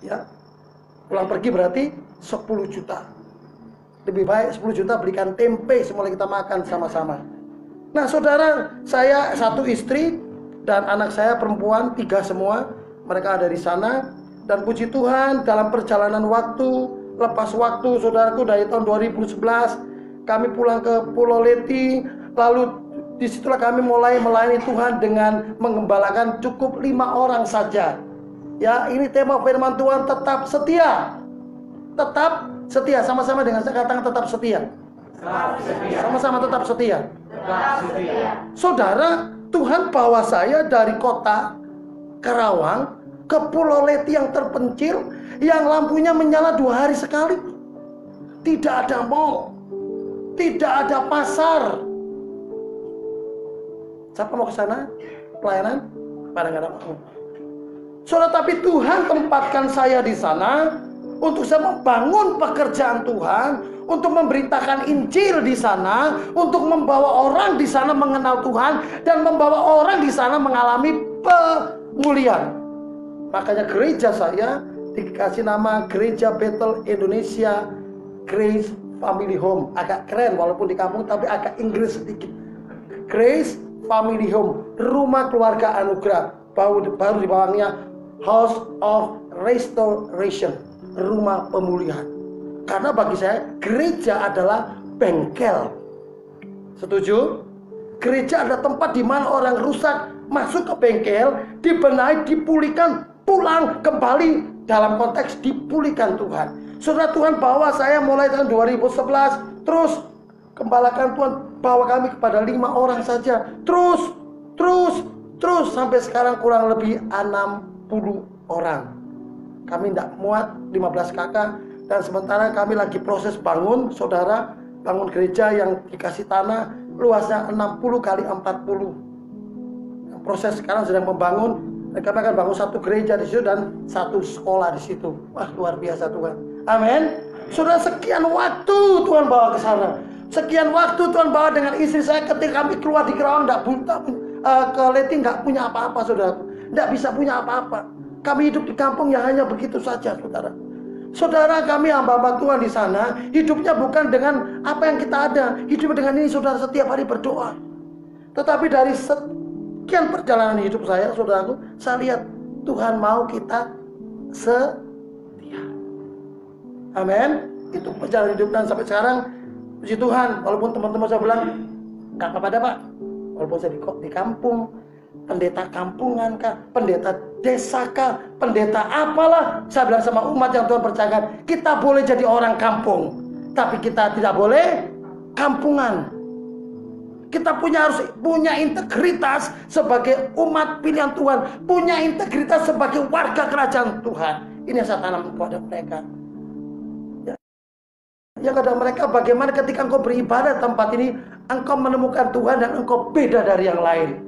Ya, pulang pergi berarti 10 juta. Lebih baik 10 juta belikan tempe semula kita makan sama-sama. Nah saudara, saya 1 istri dan anak saya perempuan 3 semua. Mereka ada di sana. Dan puji Tuhan dalam perjalanan waktu, lepas waktu saudaraku dari tahun 2011 kami pulang ke Pulau Leti. Lalu disitulah kami mulai melayani Tuhan dengan mengembalakan cukup 5 orang saja. Ya, ini tema firman Tuhan, tetap setia. Tetap setia, sama-sama dengan saya katakan tetap setia. Sama-sama tetap setia. Saudara, Tuhan bawa saya dari kota Karawang ke Pulau Leti yang terpencil, yang lampunya menyala 2 hari sekali. Tidak ada mall, tidak ada pasar. Siapa mau ke sana? Pelayanan? Kadang-kadang mau. Saudara, tapi Tuhan tempatkan saya di sana untuk saya membangun pekerjaan Tuhan, untuk memberitakan Injil di sana, untuk membawa orang di sana mengenal Tuhan, dan membawa orang di sana mengalami pemulihan. Makanya gereja saya dikasih nama Gereja Bethel Indonesia Grace Family Home. Agak keren walaupun di kampung, tapi agak Inggris sedikit. Grace Family Home, rumah keluarga anugerah. Baru di bawahnya House of Restoration, rumah pemulihan. Karena bagi saya gereja adalah bengkel. Setuju? Gereja adalah tempat di mana orang rusak masuk ke bengkel, dibenahi, dipulihkan, pulang kembali, dalam konteks dipulihkan Tuhan. Saudara, Tuhan bawa saya mulai tahun 2011, terus gembalakan Tuhan bawa kami kepada 5 orang saja, terus sampai sekarang kurang lebih 60 orang. Kami tidak muat 15 kakak, dan sementara kami lagi proses bangun, saudara, bangun gereja yang dikasih tanah luasnya 60 kali 40. Proses sekarang sedang membangun, dan kami akan bangun 1 gereja di situ dan 1 sekolah di situ. Wah, luar biasa Tuhan. Amin. Saudara, sekian waktu Tuhan bawa ke sana. Sekian waktu Tuhan bawa dengan istri saya ketika kami keluar di Kerawang, ke Leti nggak punya apa-apa, saudara. Nggak bisa punya apa-apa. Kami hidup di kampung yang hanya begitu saja, saudara. Saudara, kami hamba-hamba Tuhan di sana, hidupnya bukan dengan apa yang kita ada. Hidup dengan ini, saudara, setiap hari berdoa. Tetapi dari sekian perjalanan hidup saya, saudaraku, saya lihat Tuhan mau kita setia. Amin. Itu perjalanan hidup, dan sampai sekarang puji Tuhan, walaupun teman-teman saya bilang nggak apa-apa Pak, walaupun saya di kampung, pendeta kampungan kah, pendeta desa kah, pendeta apalah, saya bilang sama umat yang Tuhan percayakan, kita boleh jadi orang kampung, tapi kita tidak boleh kampungan. Kita harus punya integritas sebagai umat pilihan Tuhan, punya integritas sebagai warga kerajaan Tuhan. Ini yang saya tanam kepada mereka. Yang ada mereka, bagaimana ketika engkau beribadah di tempat ini, engkau menemukan Tuhan dan engkau beda dari yang lain.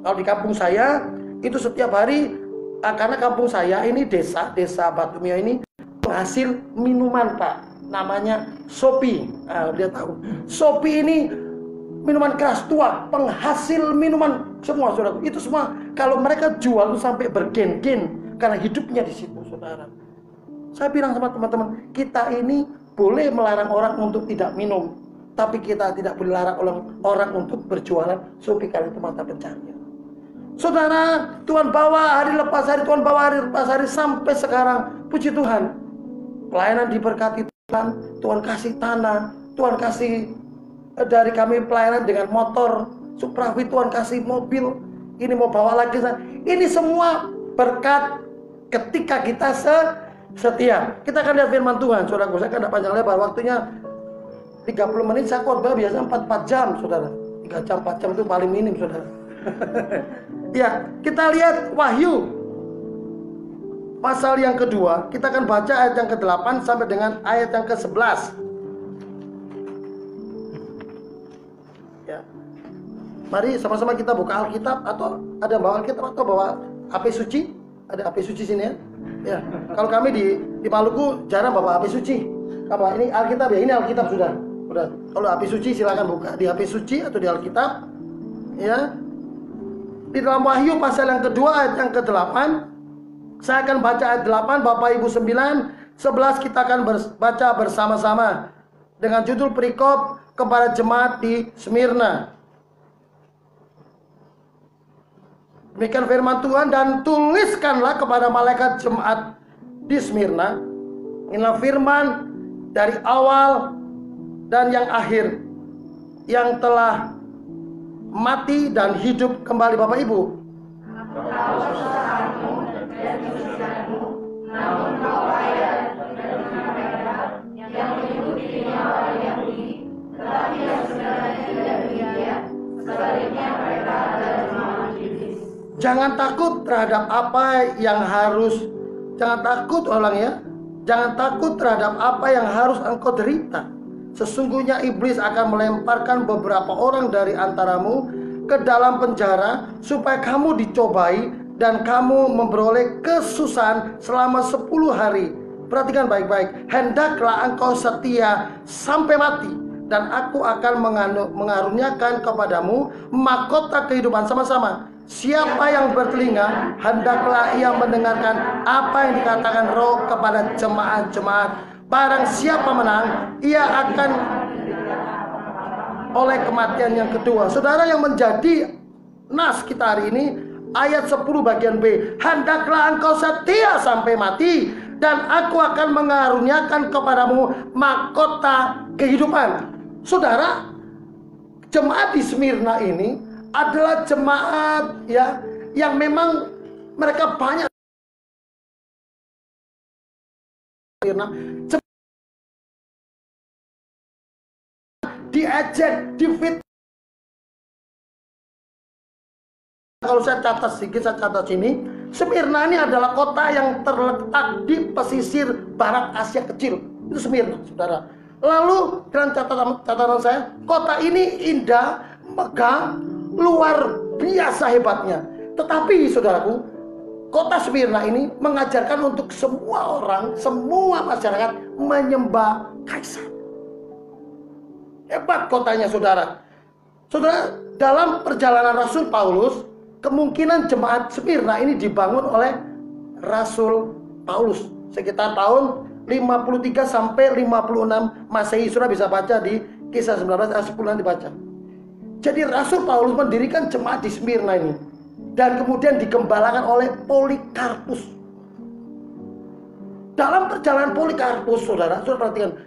Kalau di kampung saya, itu setiap hari, karena kampung saya ini desa Batumio ini penghasil minuman Pak, namanya Sopi. Dia tahu, Sopi ini minuman keras tua, penghasil minuman semua, saudara. Itu semua kalau mereka jual itu sampai bergen-gen karena hidupnya di situ, saudara. Saya bilang sama teman-teman, kita ini boleh melarang orang untuk tidak minum, tapi kita tidak boleh larang orang untuk berjualan Sopi karena itu mata pencarian. Saudara, Tuhan bawa hari lepas hari, Tuhan bawa hari lepas hari sampai sekarang. Puji Tuhan, pelayanan diberkati Tuhan kasih tanah, Tuhan kasih dari kami pelayanan dengan motor Supravi, Tuhan kasih mobil, ini mau bawa lagi. Ini semua berkat ketika kita setia. Kita akan lihat firman Tuhan, saudara. Saya kan tidak panjang lebar, waktunya 30 menit, saya khotbah biasanya 4 jam, saudara. 3 jam, 4 jam itu paling minim, saudara. Ya, kita lihat Wahyu pasal yang kedua. Kita akan baca ayat yang ke-8 sampai dengan ayat yang ke-11. Ya. Mari sama-sama kita buka Alkitab, atau ada bawa Alkitab atau bawa HP suci? Ada HP suci sini ya? Ya. Kalau kami di Maluku jarang bawa HP suci. Apa ini Alkitab ya? Ini Alkitab sudah. Kalau HP suci silakan buka di HP suci atau di Alkitab. Ya. Di dalam Wahyu pasal yang kedua ayat yang ke-8. Saya akan baca ayat 8, Bapak Ibu 9, 11 kita akan baca bersama-sama dengan judul perikop kepada jemaat di Smyrna. Demikian firman Tuhan, dan tuliskanlah kepada malaikat jemaat di Smyrna, inilah firman dari awal dan yang akhir, yang telah mati dan hidup kembali. Bapak Ibu, namun kau kaya dan mereka yang menyebut dirinya orang Yahudi, tetapi yang sebenarnya tidak demikian. Sebaliknya mereka adalah jemaat iblis. Jangan takut terhadap apa yang harus, jangan takut orangnya, jangan takut terhadap apa yang harus engkau derita. Sesungguhnya iblis akan melemparkan beberapa orang dari antaramu ke dalam penjara supaya kamu dicobai dan kamu memperoleh kesusahan selama 10 hari. Perhatikan baik-baik. Hendaklah engkau setia sampai mati, dan aku akan mengaruniakan kepadamu mahkota kehidupan. Sama-sama. Siapa yang bertelinga, hendaklah ia mendengarkan apa yang dikatakan Roh kepada jemaat-jemaat. Barang siapa menang, ia akan oleh kematian yang kedua. Saudara, yang menjadi nas kita hari ini, ayat 10 bagian B. Hendaklah engkau setia sampai mati, dan aku akan mengaruniakan kepadamu mahkota kehidupan. Saudara, jemaat di Smyrna ini adalah jemaat ya yang memang mereka banyak diejek, difitnah. Kalau saya catat sedikit, saya catat sini, Smyrna ini adalah kota yang terletak di pesisir barat Asia Kecil. Itu Smyrna, saudara. Lalu dalam catatan saya, kota ini indah, megah, luar biasa hebatnya. Tetapi saudaraku, kota Smyrna ini mengajarkan untuk semua orang, semua masyarakat menyembah kaisar. Hebat kotanya, saudara. Saudara, dalam perjalanan Rasul Paulus, kemungkinan jemaat Smyrna ini dibangun oleh Rasul Paulus sekitar tahun 53 sampai 56 Masehi. Saudara bisa baca di Kisah 19 ayat 10 nanti baca. Jadi Rasul Paulus mendirikan jemaat di Smyrna ini, dan kemudian digembalakan oleh Polikarpus. Dalam perjalanan Polikarpus, saudara perhatikan,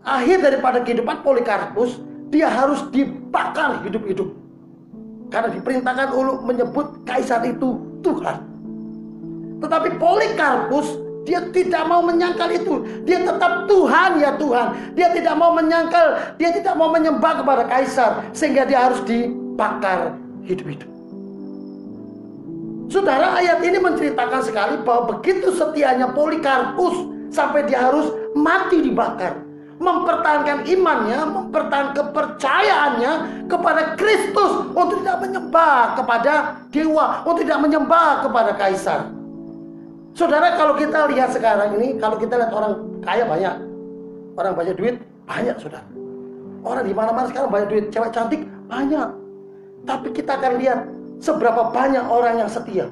akhir daripada kehidupan Polikarpus, dia harus dibakar hidup-hidup. Karena diperintahkan untuk menyebut kaisar itu Tuhan. Tetapi Polikarpus, dia tidak mau menyangkal itu. Dia tetap Tuhan ya Tuhan. Dia tidak mau menyangkal, dia tidak mau menyembah kepada kaisar, sehingga dia harus dibakar hidup-hidup. Saudara, ayat ini menceritakan sekali bahwa begitu setianya Polikarpus sampai dia harus mati dibakar, mempertahankan imannya, mempertahankan kepercayaannya kepada Kristus, untuk tidak menyembah kepada dewa, untuk tidak menyembah kepada kaisar. Saudara, kalau kita lihat sekarang ini, kalau kita lihat orang kaya banyak, orang banyak duit banyak, saudara. Orang di mana-mana sekarang banyak duit, cewek cantik banyak. Tapi kita akan lihat seberapa banyak orang yang setia.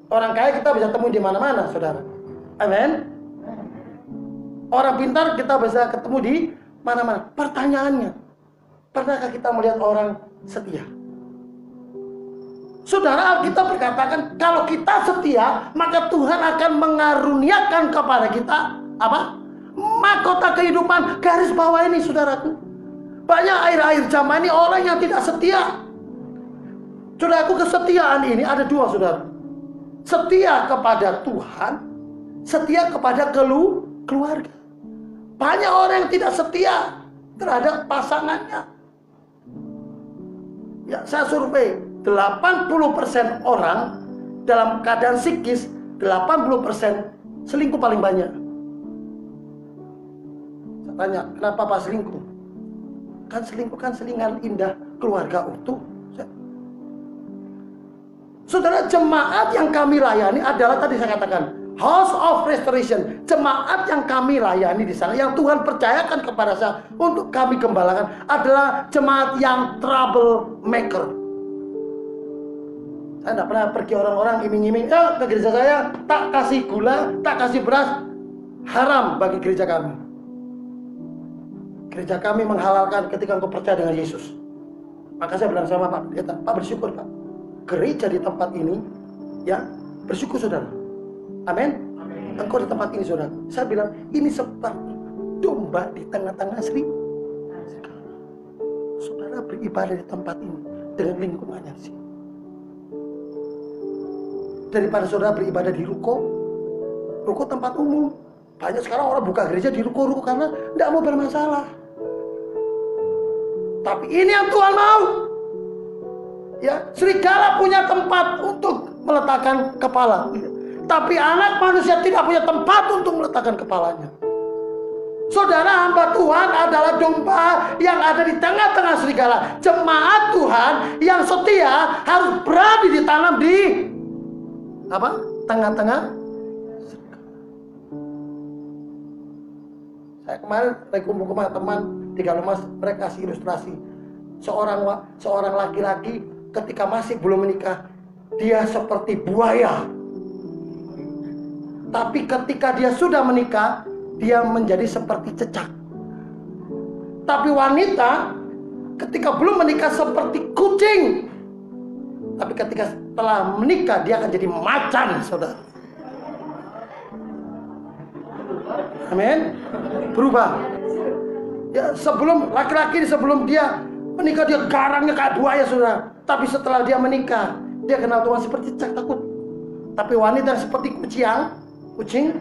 Orang kaya kita bisa temui di mana-mana, saudara. Amin. Orang pintar kita bisa ketemu di mana-mana. Pertanyaannya, pernahkah kita melihat orang setia? Saudara, Alkitab berkatakan kalau kita setia, maka Tuhan akan mengaruniakan kepada kita apa? Mahkota kehidupan. Garis bawah ini, saudaraku. Banyak akhir-akhir zaman ini orang yang tidak setia. Saudaraku, kesetiaan ini ada dua, saudara. Setia kepada Tuhan, setia kepada keluarga. Banyak orang yang tidak setia terhadap pasangannya. Ya, saya survei 80% orang dalam keadaan psikis, 80% selingkuh paling banyak. Saya tanya, kenapa Pak selingkuh? Kan selingkuh kan selingan indah, keluarga utuh. Saudara, jemaat yang kami layani adalah tadi saya katakan House of Restoration. Jemaat yang kami layani di sana, yang Tuhan percayakan kepada saya untuk kami gembalakan, adalah jemaat yang troublemaker. Saya tidak pernah pergi orang-orang iming-iming, ke gereja saya, tak kasih gula, tak kasih beras. Haram bagi gereja kami. Gereja kami menghalalkan ketika engkau percaya dengan Yesus. Maka saya bilang sama Pak Pendeta, Pak bersyukur Pak. Gereja di tempat ini, ya bersyukur saudara. Amin. Engkau di tempat ini saudara. Saya bilang, ini seperti domba di tengah-tengah seribu. Saudara beribadah di tempat ini dengan lingkungannya sih. Daripada saudara beribadah di ruko tempat umum. Banyak sekarang orang buka gereja di ruko karena tidak mau bermasalah. Tapi ini yang Tuhan mau. Ya, serigala punya tempat untuk meletakkan kepala. Tapi anak manusia tidak punya tempat untuk meletakkan kepalanya. Saudara, hamba Tuhan adalah domba yang ada di tengah-tengah serigala. Jemaat Tuhan yang setia harus berada ditanam di tengah-tengah. Saya kemarin lagi kumpul sama teman di Galomas, mereka kasih ilustrasi seorang laki-laki ketika masih belum menikah, dia seperti buaya. Tapi ketika dia sudah menikah, dia menjadi seperti cecak. Tapi wanita ketika belum menikah seperti kucing. Tapi ketika setelah menikah, dia akan jadi macan, saudara. Amin. Berubah. Ya, sebelum laki-laki sebelum dia menikah, dia garangnya kayak buaya, saudara. Tapi setelah dia menikah, dia kenal Tuhan seperti cecak, takut. Tapi wanita seperti kucing,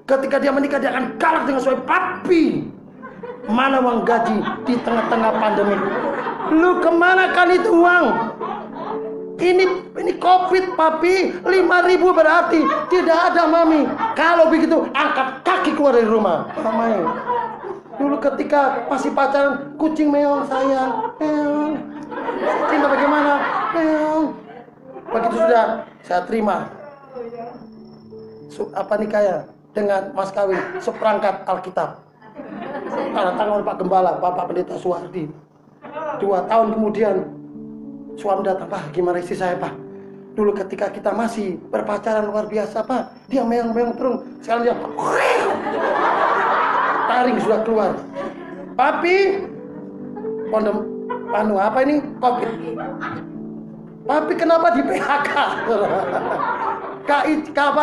ketika dia menikah, dia akan galak dengan suami. Papi, mana uang gaji di tengah-tengah pandemi? Lu kemana kan itu uang? Ini COVID, papi. 5.000 berarti tidak ada, mami. Kalau begitu angkat kaki keluar dari rumah, mami. Dulu ketika masih pacaran, kucing meong sayang, meong. Cinta bagaimana? Meong. Begitu sudah saya terima nikahnya dengan mas kawin seperangkat Alkitab. Tanda tangan oleh Pak Gembala, Bapak Pendeta Suwardi. 2 tahun kemudian suami datang, Pak, gimana istri saya, Pak? Dulu ketika kita masih berpacaran luar biasa, Pak. Dia meong-meong terus. Sekarang dia taring sudah keluar. Papi, apa ini? COVID. Papi kenapa di PHK?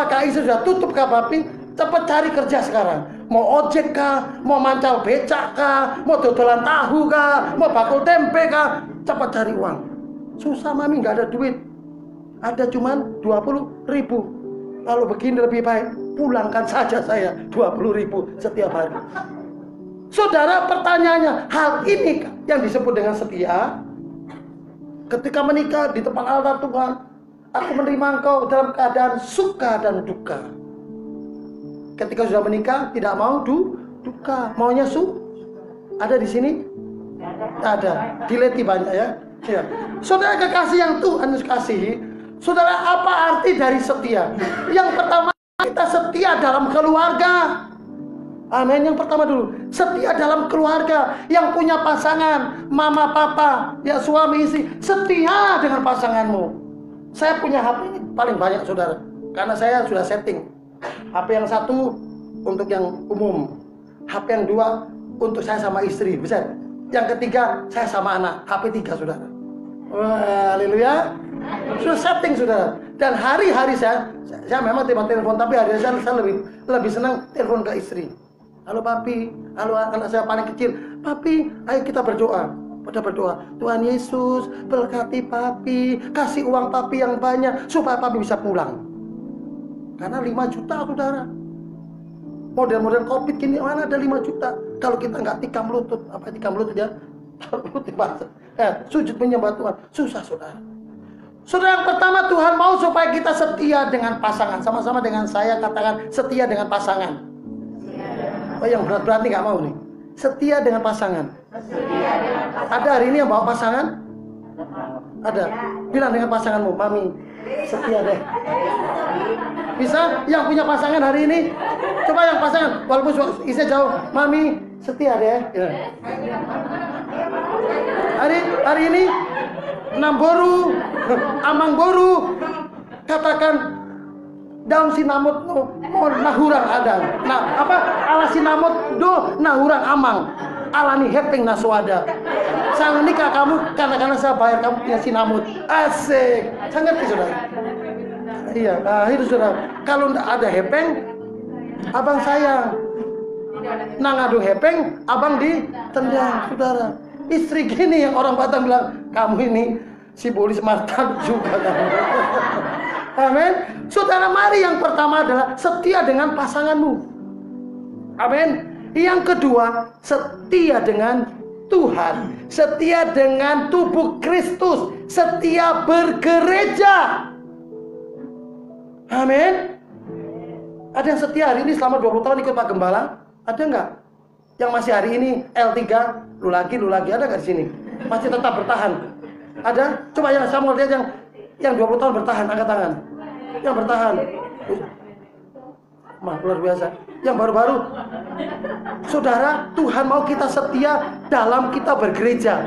KI sudah tutup kah, Papi? Cepat cari kerja sekarang. Mau ojek kah? Mau mancal becak kah? Mau dodolan tahu kah? Mau bakul tempe kah? Cepat cari uang. Susah, mami, nggak ada duit. Ada cuman 20.000. Kalau begini lebih baik pulangkan saja saya 20.000 setiap hari. Saudara, pertanyaannya, hal ini yang disebut dengan setia. Ketika menikah di depan altar Tuhan, aku menerima engkau dalam keadaan suka dan duka. Ketika sudah menikah, tidak mau duka, maunya ada di sini? Ada. Dileti banyak ya. Ya. Saudara kekasih yang Tuhan kasihi, saudara, apa arti dari setia? Yang pertama, kita setia dalam keluarga. Amin. Yang pertama dulu, setia dalam keluarga. Yang punya pasangan, mama, papa, ya suami, istri, setia dengan pasanganmu. Saya punya HP paling banyak, saudara, karena saya sudah setting. HP yang satu untuk yang umum, HP yang 2 untuk saya sama istri, bisa. Yang ketiga saya sama anak, HP 3, saudara. Wah, haleluya. Sudah setting, saudara. Dan hari-hari saya memang terima telepon, tapi hari-hari saya lebih senang telepon ke istri. Halo papi, halo anak saya paling kecil. Papi, ayo kita berdoa. Pada berdoa, Tuhan Yesus berkati papi, kasih uang papi yang banyak supaya papi bisa pulang. Karena 5 juta, saudara. Model-model COVID gini mana ada 5 juta. Kalau kita nggak tikam lutut, apa tikam lutut ya? Sujud menyembah Tuhan, susah, saudara. Saudara, yang pertama, Tuhan mau supaya kita setia dengan pasangan. Sama-sama dengan saya katakan setia dengan pasangan. Oh, yang berat-berat nih nggak mau nih. Setia dengan pasangan. Ada hari ini yang bawa pasangan? Ada. Bilang dengan pasanganmu, mami, setia deh. Bisa? Yang punya pasangan hari ini? Coba yang pasangan, walaupun isinya jauh, mami, setia deh. Ya. Hari ini Namboru, Amangboru. Katakan daun sinamut no nahurang adang. Nah, apa? Ala sinamut do nahurang amang. Alani hepeng naswada. Saya nikah kamu karena saya bayar kamu punya sinamut. Asik. Saya ngerti saudara. Iya, nah itu saudara. Kalau tidak ada hepeng, abang sayang. Nah ngadu hepeng, abang ditendang, saudara. Istri gini yang orang Batam bilang, kamu ini si bolis martan juga kamu. Amin. Saudara, mari yang pertama adalah setia dengan pasanganmu. Amin. Yang kedua, setia dengan Tuhan, setia dengan tubuh Kristus, setia bergereja. Amin. Ada yang setia hari ini selama 20 tahun ikut Pak Gembala? Ada nggak? Yang masih hari ini L3, lu lagi, ada nggak di sini? Masih tetap bertahan? Ada? Coba yang saya mau lihat yang 20 tahun bertahan, angkat tangan. Yang bertahan. Luar biasa. Yang baru-baru. Saudara, Tuhan mau kita setia dalam kita bergereja.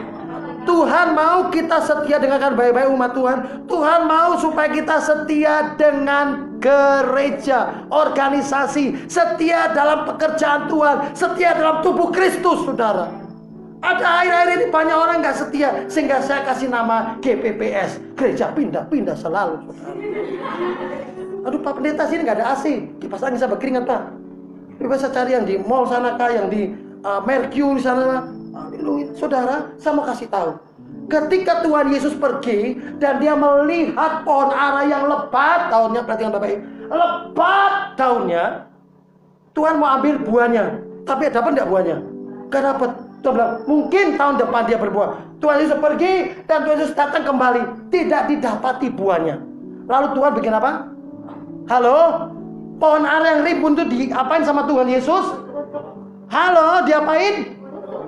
Tuhan mau kita setia dengan baik-baik umat Tuhan. Tuhan mau supaya kita setia dengan gereja, organisasi, setia dalam pekerjaan Tuhan, setia dalam tubuh Kristus, saudara. Ada akhir-akhir ini banyak orang nggak setia, sehingga saya kasih nama GPPS, gereja pindah-pindah selalu, saudara. Aduh, Pak Pendeta sini nggak ada AC, kipas angin saya berkeringat, Pak. Bisa cari yang di mall sana kah, yang di Mercury sana. Saudara, saya mau kasih tahu. Ketika Tuhan Yesus pergi dan dia melihat pohon ara yang lebat daunnya, perhatikan Bapak Ibu, lebat daunnya, Tuhan mau ambil buahnya, tapi dapat enggak buahnya? Gak dapat. Tuhan bilang, mungkin tahun depan dia berbuah. Tuhan Yesus pergi dan Tuhan Yesus datang kembali, tidak didapati buahnya. Lalu Tuhan bikin apa? Halo? Pohon ara yang rimbun itu diapain sama Tuhan Yesus? Halo, diapain?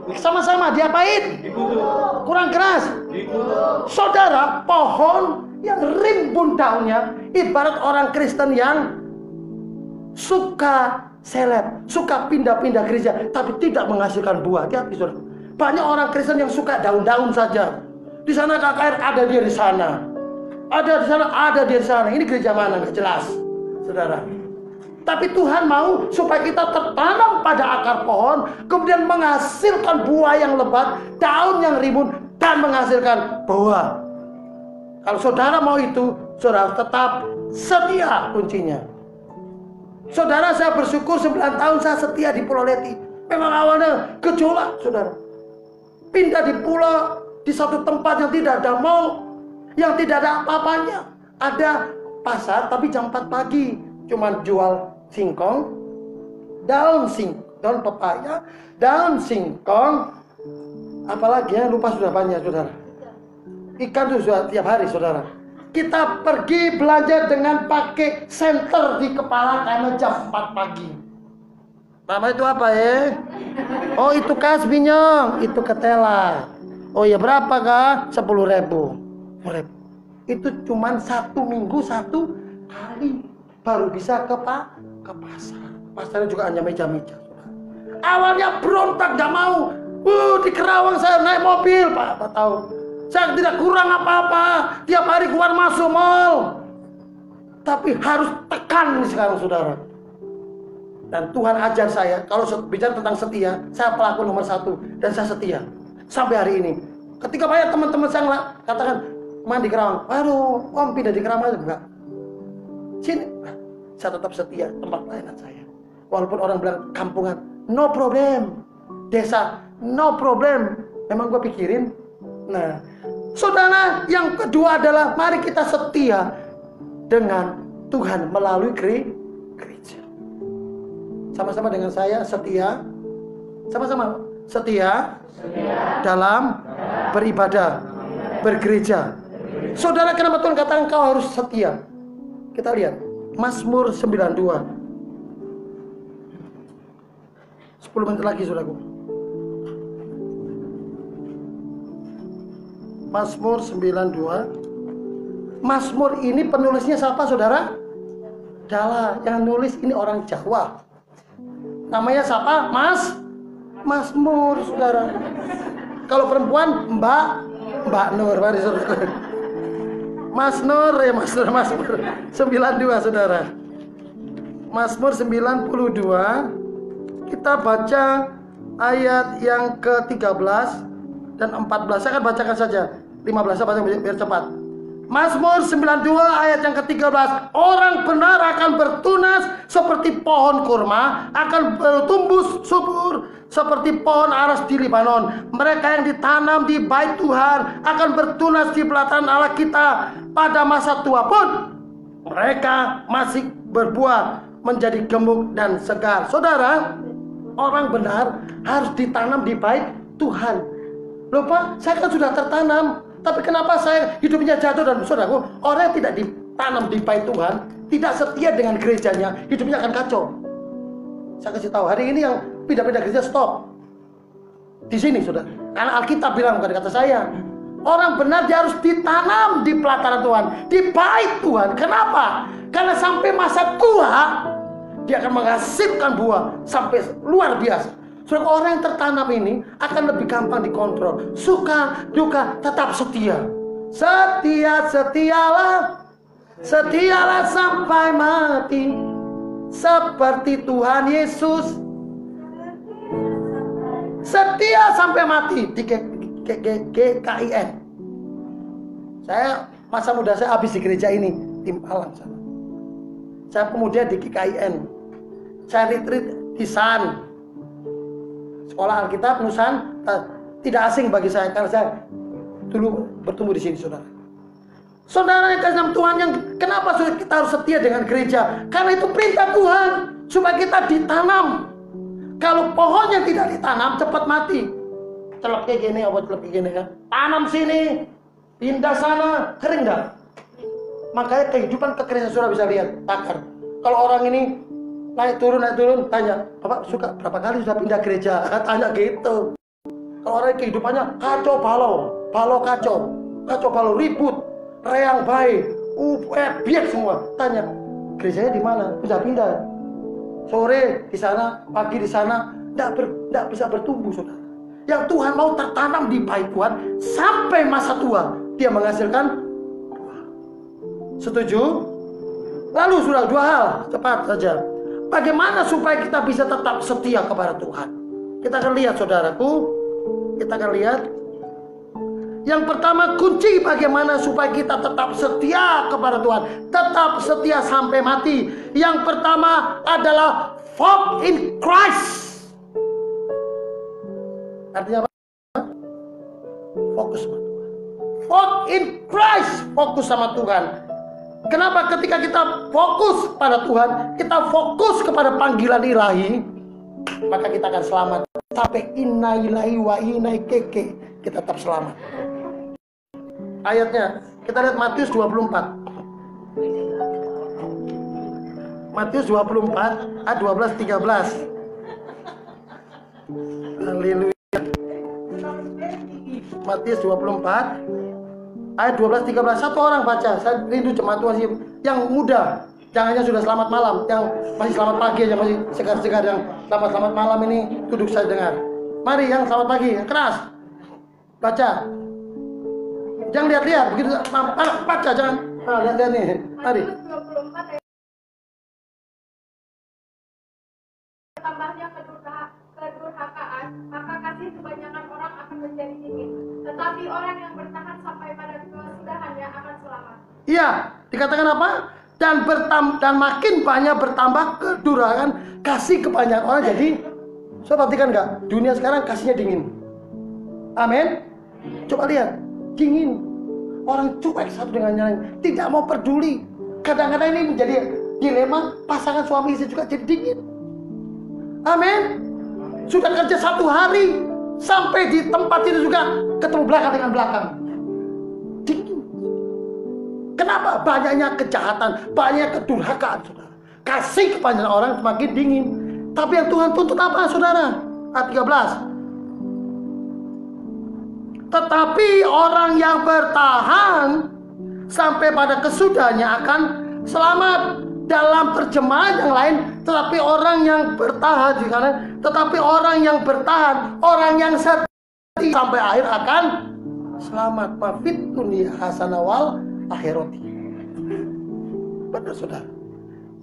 Sama-sama diapain? Kurang keras. Saudara, pohon yang rimbun daunnya ibarat orang Kristen yang suka seleb, suka pindah-pindah gereja, tapi tidak menghasilkan buah. Hati-hati, saudara. Banyak orang Kristen yang suka daun-daun saja. Di sana KKR, ada dia di sana. Ada di sana, ada dia di sana. Ini gereja mana? Nggak jelas, saudara. Tapi Tuhan mau supaya kita tertanam pada akar pohon, kemudian menghasilkan buah yang lebat, daun yang rimbun, dan menghasilkan buah. Kalau saudara mau itu, saudara tetap setia kuncinya. Saudara, saya bersyukur 9 tahun saya setia di Pulau Leti. Memang awalnya gejolak, saudara. Pindah di pulau, di satu tempat yang tidak ada mall, yang tidak ada apa-apanya. Ada pasar, tapi jam 4 pagi. Cuman jual singkong, daun pepaya, daun singkong, apalagi ya, lupa sudah banyak, saudara. Ikan itu sudah tiap hari, saudara. Kita pergi belanja dengan pakai senter di kepala karena jam 4 pagi. Mama itu apa ya? Oh, itu kasbinyong, itu ketela. Oh ya, berapa kah? 10.000. Itu cuman 1 minggu 1 kali baru bisa ke pasar. Pasarnya juga hanya meja-meja. Awalnya berontak, gak mau. Di Kerawang saya naik mobil, Pak tahu. Saya tidak kurang apa-apa. Tiap hari keluar masuk mall. Tapi harus tekan sekarang, saudara. Dan Tuhan ajar saya, kalau bicara tentang setia, saya pelaku nomor 1 dan saya setia sampai hari ini. Ketika banyak teman-teman saya katakan, mandi Kerawang, aduh, om pindah di Kerawang aja, enggak. Sini, saya tetap setia tempat pelayanan saya. Walaupun orang bilang kampungan, no problem. Desa, no problem. Memang gue pikirin. Nah, saudara, yang kedua adalah mari kita setia dengan Tuhan melalui gereja. Sama-sama dengan saya setia. Sama-sama setia dalam beribadah, bergereja. Saudara, kenapa Tuhan katakan kau harus setia? Kita lihat Mazmur 92. 10 menit lagi, saudaraku. Mazmur 92. Mazmur ini penulisnya siapa, saudara? Dala. Yang nulis ini orang Jawa. Namanya siapa? Mazmur, saudara. Kalau perempuan, Mbak Mbak Nur, mari saudara. Mas Nur, ya Mas Nur, 92 saudara. Mazmur 92, kita baca ayat yang ke-13 dan 14. Saya akan bacakan saja 15, saya baca biar cepat. Mazmur 92 ayat yang ke-13. Orang benar akan bertunas seperti pohon kurma, akan bertumbuh subur seperti pohon aras di Libanon. Mereka yang ditanam di bait Tuhan akan bertunas di pelataran Allah kita. Pada masa tua pun mereka masih berbuah menjadi gemuk dan segar. Saudara, orang benar harus ditanam di bait Tuhan. Loh Pak, saya kan sudah tertanam, tapi kenapa saya hidupnya jatuh? Dan saudaraku, orang yang tidak ditanam di bait Tuhan, tidak setia dengan gerejanya, hidupnya akan kacau. Saya kasih tahu, hari ini yang pindah-pindah gereja stop di sini, saudara. Karena Alkitab bilang, bukan kata saya. Orang benar dia harus ditanam di pelataran Tuhan, di bait Tuhan. Kenapa? Karena sampai masa tua dia akan menghasilkan buah sampai luar biasa. Saudara, orang yang tertanam ini akan lebih gampang dikontrol. Suka, duka, tetap setia. Setialah sampai mati. Seperti Tuhan Yesus. Setia sampai mati di GKIN. Saya masa muda saya habis di gereja ini, di Malang sana. Saya kemudian di GKIN. Saya retreat di SAN. Sekolah Alkitab Nusan, tidak asing bagi saya karena saya dulu bertumbuh di sini, saudara. Saudara yang kasih Tuhan, yang kenapa kita harus setia dengan gereja? Karena itu perintah Tuhan supaya kita ditanam. Kalau pohonnya tidak ditanam cepat mati. Celok kayak gini, apa celok kayak gini kan? Tanam sini, pindah sana, kering dah. Makanya kehidupan kekeringan saudara bisa lihat takar. Kalau orang ini naik turun, tanya, Bapak suka berapa kali sudah pindah gereja? Tanya gitu. Kalau orang kehidupannya kacau balau kacau, ribut, reang baik, biar semua. Tanya, gerejanya di mana? Sudah pindah. Sore di sana, pagi di sana, tidak bisa bertumbuh, saudara. Yang Tuhan mau tertanam di bait Tuhan sampai masa tua, dia menghasilkan buah. Setuju? Lalu sudah dua hal, cepat saja. Bagaimana supaya kita bisa tetap setia kepada Tuhan? Kita akan lihat, saudaraku. Kita akan lihat. Yang pertama, kunci bagaimana supaya kita tetap setia kepada Tuhan, tetap setia sampai mati. Yang pertama adalah walk in Christ. Artinya apa? Fokus sama Tuhan. Walk in Christ, fokus sama Tuhan. Kenapa? Ketika kita fokus pada Tuhan, kita fokus kepada panggilan ilahi, maka kita akan selamat. Sampai inna ilahi wa inna keke, kita tetap selamat. Ayatnya, kita lihat Matius 24. Matius 24 ayat 12-13. Haleluya. Matius 24 ayat 12-13. Satu orang baca. Saya rindu jemaat Tuhan yang muda. Jangan yang sudah selamat malam, yang masih selamat pagi aja, masih segar-segar, yang selamat malam ini duduk saya dengar. Mari yang selamat pagi, yang keras. Baca. Jangan lihat-lihat begitu, baca jangan. Nah, lihat-lihat nih. Mari. Bertambahnya kedurhakaan, maka kasih kebanyakan orang akan menjadi dingin. Tetapi orang yang bertahan sampai pada kesudahannya akan selamat. Iya, dikatakan apa? Dan makin banyak bertambah kedurhakaan, kasih kebanyakan orang jadi. Saya perhatikan nggak? Dunia sekarang kasihnya dingin. Amin. Coba lihat. Dingin, orang cuek satu dengan yang lain, tidak mau peduli. Kadang-kadang ini menjadi dilema, pasangan suami istri juga jadi dingin. Amin. Sudah kerja satu hari, sampai di tempat itu juga ketemu belakang dengan belakang. Dingin. Kenapa? Banyaknya kejahatan, banyak kedurhakaan, saudara. Kasih kepada orang semakin dingin. Tapi yang Tuhan tuntut apa, saudara? Ayat 13. Tetapi orang yang bertahan sampai pada kesudahannya akan selamat. Dalam terjemahan yang lain, tetapi orang yang bertahan, tetapi orang yang bertahan, orang yang setia sampai akhir akan selamat. Mafit dunia hasanawal akhirati. Benar saudara.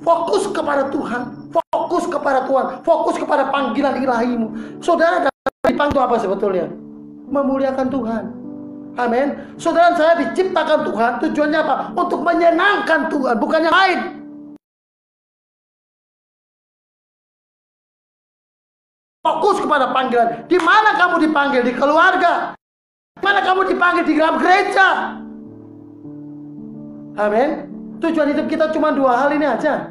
Fokus kepada Tuhan, fokus kepada Tuhan, fokus kepada panggilan ilahimu. Saudara dipanggil apa sebetulnya? Memuliakan Tuhan. Amin. Saudara, saya diciptakan Tuhan, tujuannya apa? Untuk menyenangkan Tuhan, bukannya lain. Fokus kepada panggilan. Di mana kamu dipanggil? Di keluarga. Di mana kamu dipanggil? Di dalam gereja. Amin. Tujuan hidup kita cuma dua hal ini aja.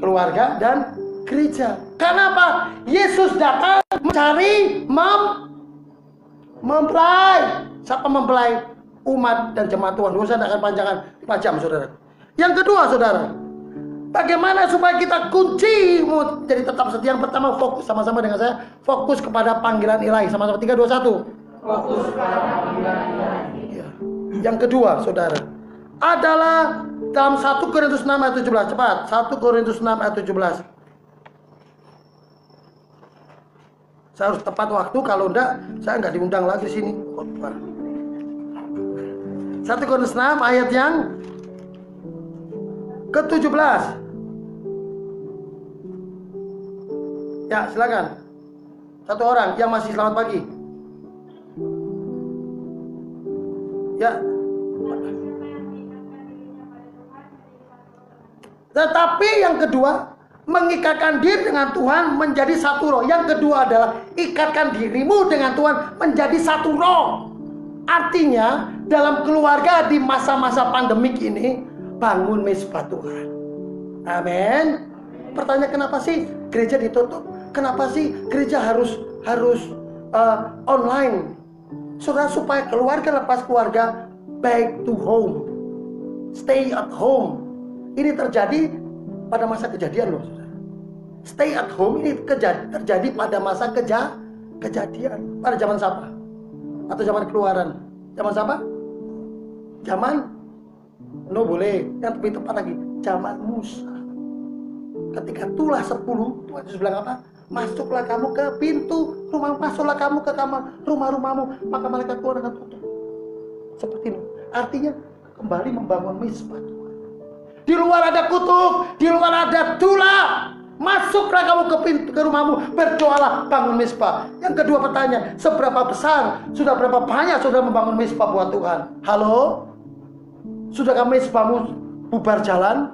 Keluarga dan gereja. Karena apa? Yesus datang mencari mempelai. Siapa mempelai? Umat dan jemaat Tuhan. Saya tidak akan panjangkan 5 jam, saudara. Yang kedua, saudara, bagaimana supaya kita kunci jadi tetap setia? Yang pertama, fokus sama-sama dengan saya. Fokus kepada panggilan ilahi. Sama-sama 3, 2, 1. Fokus kepada panggilan ilahi. Ya. Yang kedua, saudara, adalah dalam 1 Korintus 6 ayat 17. Cepat, 1 Korintus 6 ayat 17. Saya harus tepat waktu, kalau enggak saya enggak diundang lagi di sini. 1 Korintus 6 ayat yang ke-17. Ya, silakan. Satu orang yang masih selamat pagi. Ya. Tetapi yang kedua, mengikatkan diri dengan Tuhan menjadi satu roh. Yang kedua adalah ikatkan dirimu dengan Tuhan menjadi satu roh. Artinya dalam keluarga di masa-masa pandemik ini, bangun mezbah Tuhan. Amin. Pertanyaan, kenapa sih gereja ditutup? Kenapa sih gereja harus online? Saudara, supaya keluarga lepas keluarga back to home, stay at home. Ini terjadi pada masa kejadian loh, saudara. Stay at home ini terjadi pada masa kejadian. Pada zaman siapa? Atau zaman keluaran? Zaman siapa? Zaman No boleh. Yang lebih tepat lagi, zaman Musa. Ketika tulah 10, Tuhan Yesus bilang apa? Masuklah kamu ke pintu rumah, masuklah kamu ke kamar rumah-rumahmu, maka malaikat Tuhan akan tutup. Seperti ini. Artinya kembali membangun mezbah Tuhan. Di luar ada kutuk, di luar ada tulah. Masuklah kamu ke pintu ke rumahmu, berdoalah, bangun mezbah. Yang kedua pertanyaan, seberapa besar, sudah berapa banyak sudah membangun mezbah buat Tuhan? Halo? Sudahkah mezbahmu bubar jalan?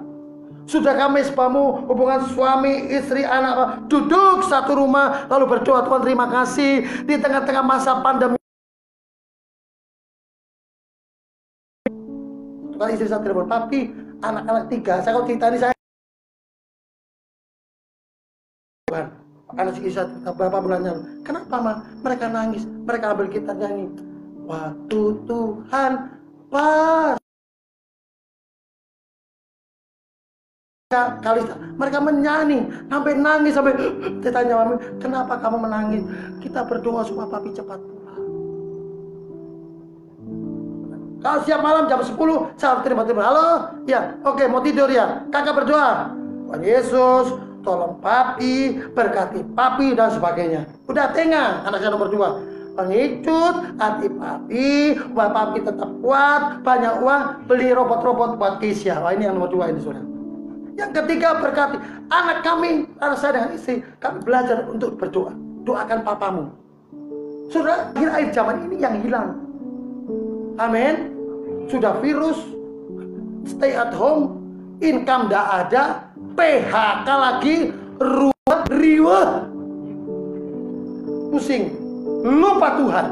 Sudahkah mezbahmu hubungan suami, istri, anak duduk satu rumah lalu berdoa, Tuhan terima kasih di tengah-tengah masa pandemi. Tuhan istri saya telepon, tapi anak-anak 3, saya kalau cerita ini saya Tuhan, anak istri saya berapa bulannya, kenapa mah? Mereka nangis, mereka ambil gitar nyanyi, waktu Tuhan pas. Kali mereka menyanyi sampai nangis, sampai ditanya mami, kenapa kamu menangis? Kita berdoa supaya papi cepat pulang. Kalau siap malam jam 10 saya terima-terima, halo ya, oke, mau tidur ya, kakak berdoa, Tuhan Yesus tolong papi, berkati papi dan sebagainya. Udah tengah anak saya nomor 2, pengicut hati papi, buat papi tetap kuat, banyak uang, beli robot-robot buat Kisya. Wah, ini yang nomor 2 ini, saudara. Yang ketiga, berkati anak kami, anak saya dengan istri, kami belajar untuk berdoa. Doakan papamu. Saudara, akhir zaman ini yang hilang. Amin. Sudah virus, stay at home, income tidak ada, PHK lagi, riweh, pusing, lupa Tuhan.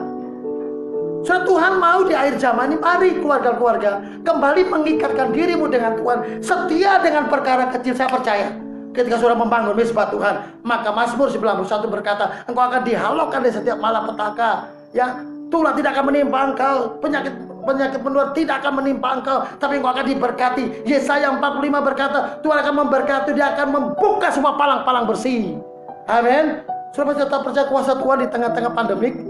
So, Tuhan mau di akhir zaman ini, mari keluarga-keluarga kembali mengikatkan dirimu dengan Tuhan, setia dengan perkara kecil. Saya percaya ketika saudara membangun mezbah Tuhan, maka Mazmur 91 berkata, engkau akan dihalaukan di setiap malapetaka, ya, tulah tidak akan menimpa engkau, penyakit menular tidak akan menimpa engkau, tapi engkau akan diberkati. Yesaya 45 berkata, Tuhan akan memberkati, dia akan membuka semua palang-palang bersih. Amin. Saudara tetap percaya kuasa Tuhan di tengah-tengah pandemik.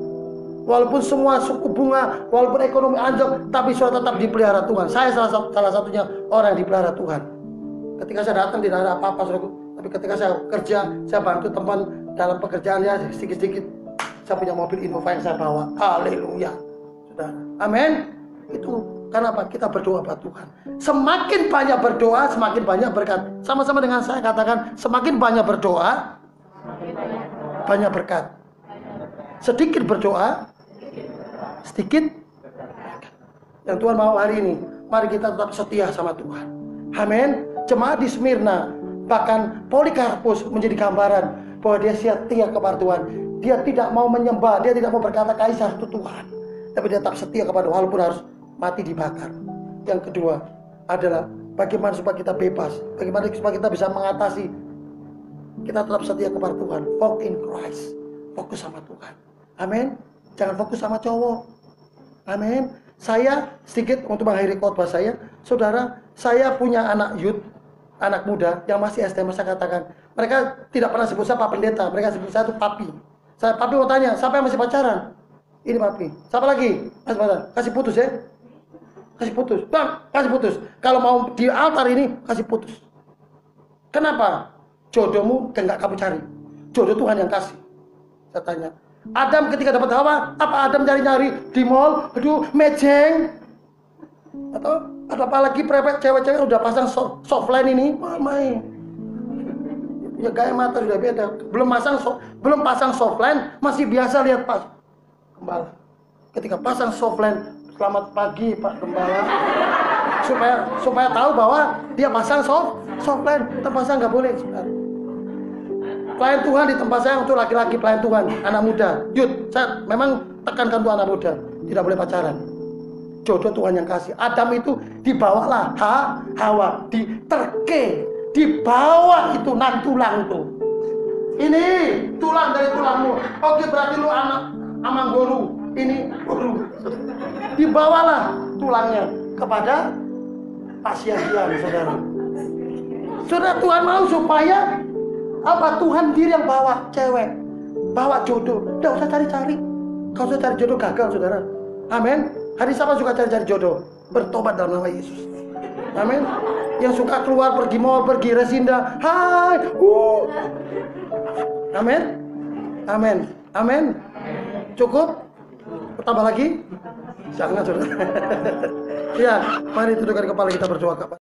Walaupun semua suku bunga, walaupun ekonomi anjlok, tapi saudara tetap dipelihara Tuhan. Saya salah satunya orang yang dipelihara Tuhan. Ketika saya datang tidak ada apa-apa, saudara. Tapi ketika saya kerja, saya bantu teman dalam pekerjaannya sedikit-sedikit. Saya punya mobil Innova yang saya bawa. Haleluya. Saudara. Amin. Itu karena apa? Kita berdoa pada Tuhan. Semakin banyak berdoa, semakin banyak berkat. Sama-sama dengan saya katakan, semakin banyak berdoa, banyak berkat. Sedikit berdoa, sedikit berkat. Yang Tuhan mau hari ini, mari kita tetap setia sama Tuhan. Amin. Jemaat di Smyrna, bahkan Polikarpus menjadi gambaran bahwa dia setia kepada Tuhan. Dia tidak mau menyembah, dia tidak mau berkata Kaisar itu Tuhan, tapi dia tetap setia kepada Tuhan walaupun harus mati dibakar. Yang kedua adalah bagaimana supaya kita bebas, bagaimana supaya kita bisa mengatasi. Kita tetap setia kepada Tuhan. Walk in Christ. Fokus sama Tuhan. Amin. Jangan fokus sama cowok. Amin. Saya sedikit untuk mengakhiri khotbah saya, saudara, saya punya anak youth, anak muda yang masih SD. Saya katakan, mereka tidak pernah sebut saya Pak Pendeta, mereka sebut saya itu Papi. Saya Papi mau tanya, siapa yang masih pacaran? Ini Papi. Siapa lagi? Masih pacaran? Kasih putus ya. Kasih putus. Bang, kasih putus. Kalau mau di altar ini, kasih putus. Kenapa? Jodohmu enggak kamu cari. Jodoh Tuhan yang kasih. Saya tanya, Adam ketika dapat Hawa, apa Adam cari-cari di mall, aduh, mejeng? Atau ada apa lagi prepet cewek-cewek udah pasang softline ini, main. Ya gaya mata sudah beda. Belum pasang softline, masih biasa lihat pas Gembala. Ketika pasang softline, selamat pagi Pak Gembala. Supaya tahu bahwa dia pasang softline, terpasang nggak boleh. Pelayan Tuhan di tempat saya untuk laki-laki pelayan Tuhan, anak muda, youth. Saya memang tekankan tuh anak muda, tidak boleh pacaran. Jodoh Tuhan yang kasih. Adam itu dibawalah Hawa, diterke, dibawa itu nan tulang tuh. Ini tulang dari tulangmu. Oke, berarti lu anak amang guru. Ini guru. Dibawalah tulangnya kepada pasien-pasien, saudara. Saudara, Tuhan mau supaya apa? Tuhan diri yang bawa cewek, bawa jodoh. Tidak usah cari-cari. Kalau usah cari jodoh gagal, saudara. Amin. Hari siapa suka cari-cari jodoh? Bertobat dalam nama Yesus. Amin. Yang suka keluar pergi mall, pergi resinda. Hai. Amin. Amin. Amin. Cukup? Tambah lagi? Jangan, saudara. Ya, mari tundukkan kepala kita berdoa.